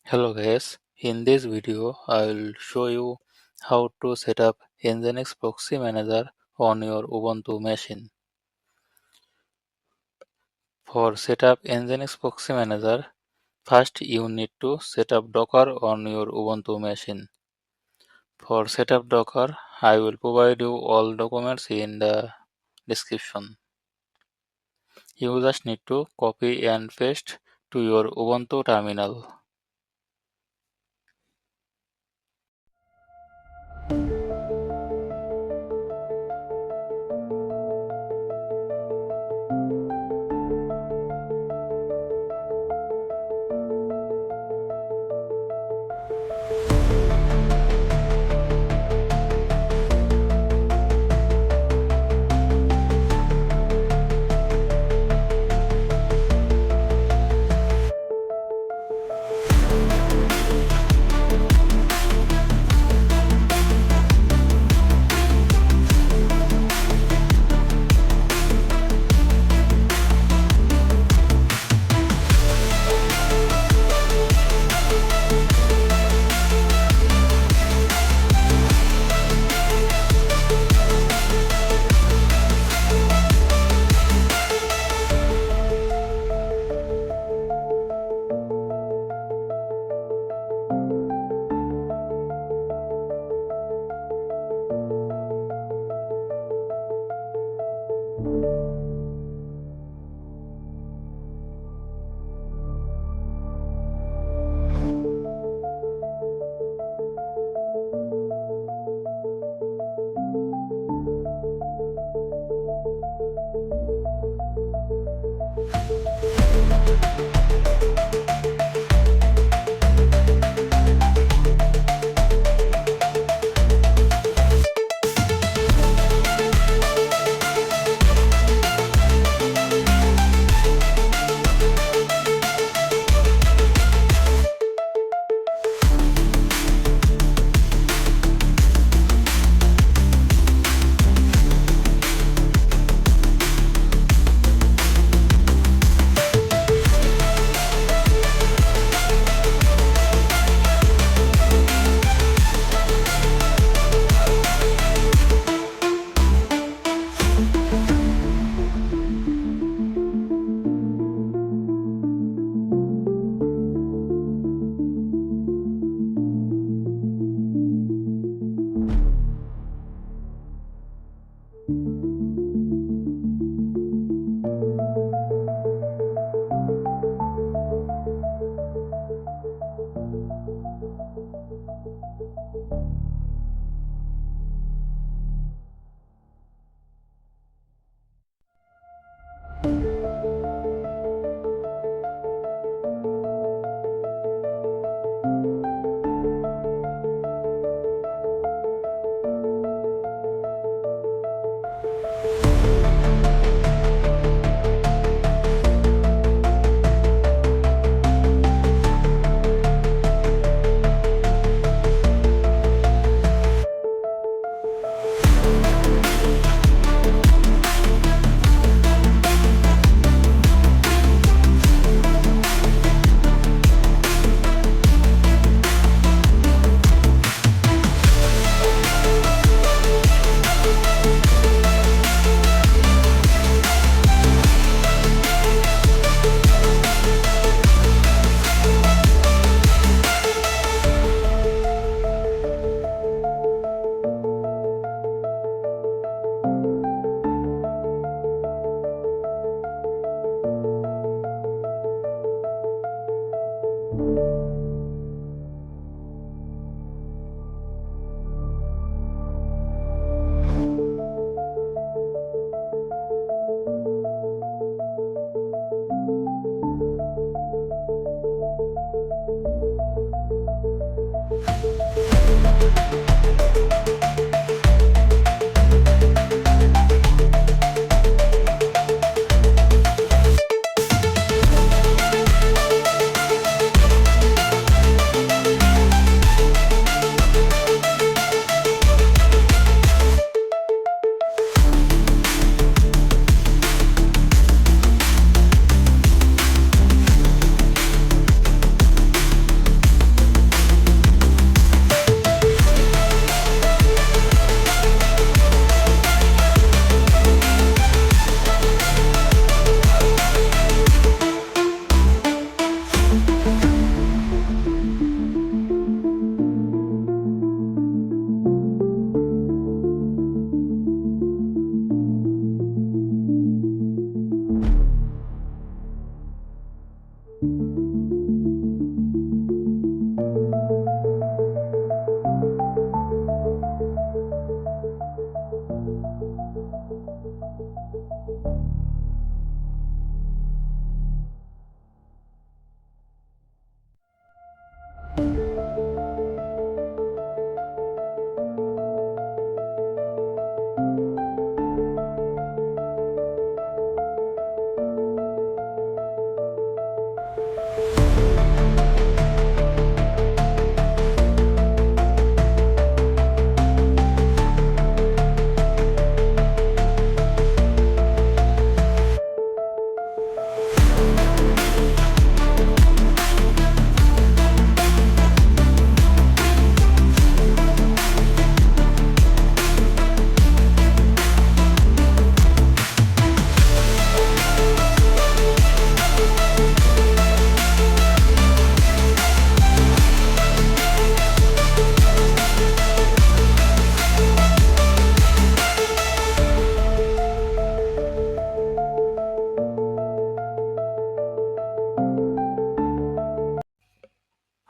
Hello guys, in this video I will show you how to set up NGINX Proxy Manager on your Ubuntu machine. For set up NGINX Proxy Manager, first you need to set up Docker on your Ubuntu machine. For setup Docker, I will provide you all documents in the description. You just need to copy and paste to your Ubuntu terminal.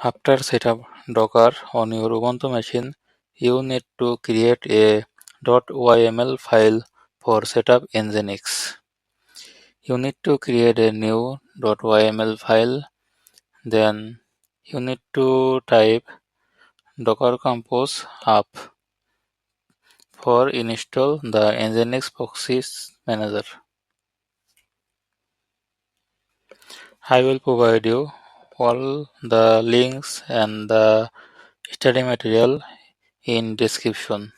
After setup Docker on your Ubuntu machine, you need to create a .yml file for setup NGINX. You need to create a new .yml file. Then you need to type docker compose app for install the NGINX Proxy Manager. I will provide you all the links and the study material in description.